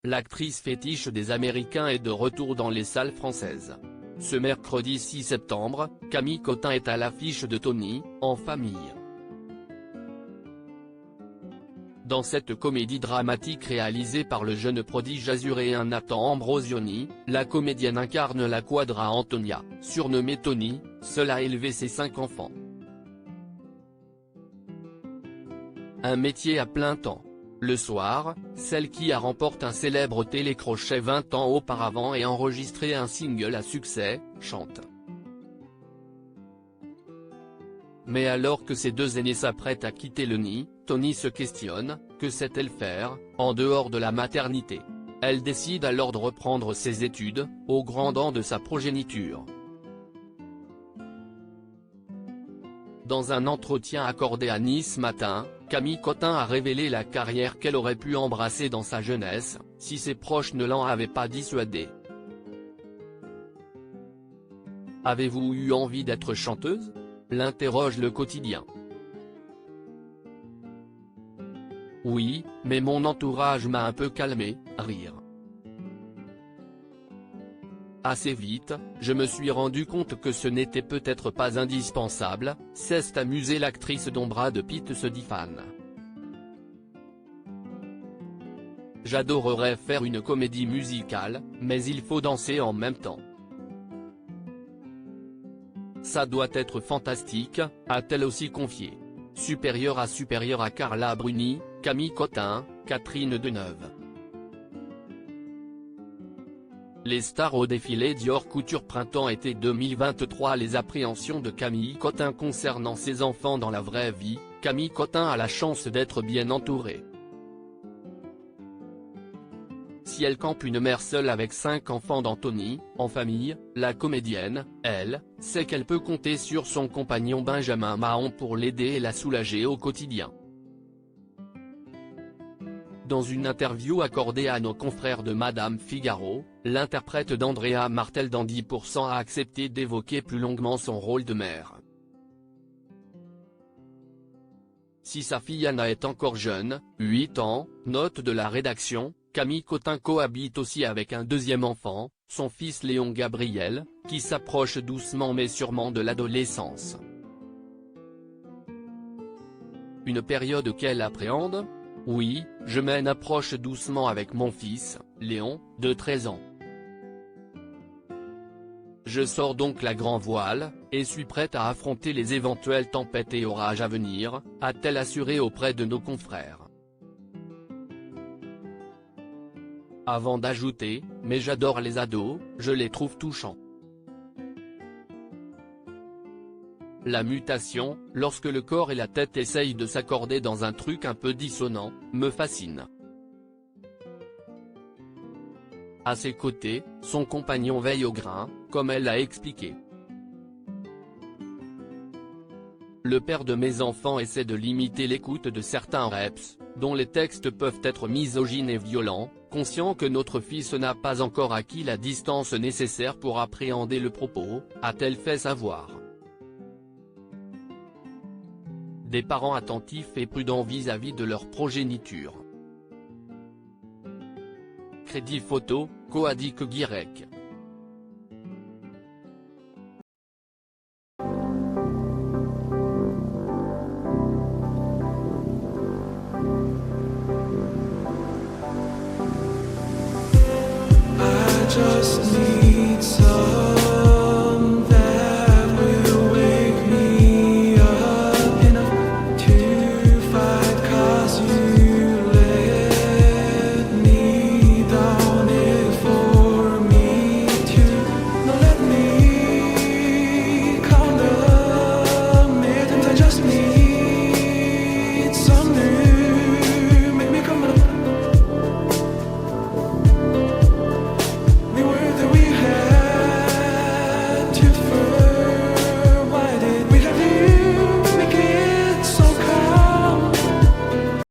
l'actrice fétiche des Américains est de retour dans les salles françaises. Ce mercredi 6 septembre, Camille Cottin est à l'affiche de Tony, en famille. Dans cette comédie dramatique réalisée par le jeune prodige azuréen Nathan Ambrosioni, la comédienne incarne la quadra Antonia, surnommée Tony, seule à élever ses 5 enfants. Un métier à plein temps. Le soir, celle qui a remporté un célèbre télécrochet 20 ans auparavant et enregistré un single à succès, chante. Mais alors que ses 2 aînés s'apprêtent à quitter le nid, Tony se questionne, que sait-elle faire, en dehors de la maternité? Elle décide alors de reprendre ses études, au grand dam de sa progéniture. Dans un entretien accordé à Nice Matin, Camille Cottin a révélé la carrière qu'elle aurait pu embrasser dans sa jeunesse, si ses proches ne l'en avaient pas dissuadée. Avez-vous eu envie d'être chanteuse? L'interroge Le Quotidien. Oui, mais mon entourage m'a un peu calmé, rire. Assez vite, je me suis rendu compte que ce n'était peut-être pas indispensable, s'est amusée l'actrice dont Brad Pitt se dit fan. J'adorerais faire une comédie musicale, mais il faut danser en même temps. Ça doit être fantastique, a-t-elle aussi confié. Supérieure à Carla Bruni, Camille Cottin, Catherine Deneuve. Les stars au défilé Dior Couture Printemps-été 2023. Les appréhensions de Camille Cottin concernant ses enfants dans la vraie vie. Camille Cottin a la chance d'être bien entourée. Si elle campe une mère seule avec 5 enfants d'Anthony, en famille, la comédienne, elle, sait qu'elle peut compter sur son compagnon Benjamin Mahon pour l'aider et la soulager au quotidien. Dans une interview accordée à nos confrères de Madame Figaro, l'interprète d'Andrea Martel dans 10% a accepté d'évoquer plus longuement son rôle de mère. Si sa fille Anna est encore jeune, 8 ans, note de la rédaction, Camille Cottin cohabite aussi avec un 2e enfant, son fils Léon Gabriel, qui s'approche doucement mais sûrement de l'adolescence. Une période qu'elle appréhende? Oui, je mène approche doucement avec mon fils, Léon, de 13 ans. Je sors donc la grand voile, et suis prête à affronter les éventuelles tempêtes et orages à venir, a-t-elle assuré auprès de nos confrères. Avant d'ajouter, mais j'adore les ados, je les trouve touchants. La mutation, lorsque le corps et la tête essayent de s'accorder dans un truc un peu dissonant, me fascine. À ses côtés, son compagnon veille au grain, comme elle l'a expliqué. Le père de mes enfants essaie de limiter l'écoute de certains reps, dont les textes peuvent être misogynes et violents, conscient que notre fils n'a pas encore acquis la distance nécessaire pour appréhender le propos, a-t-elle fait savoir. Des parents attentifs et prudents vis-à-vis de leur progéniture. Crédit photo, Coadic Guirec.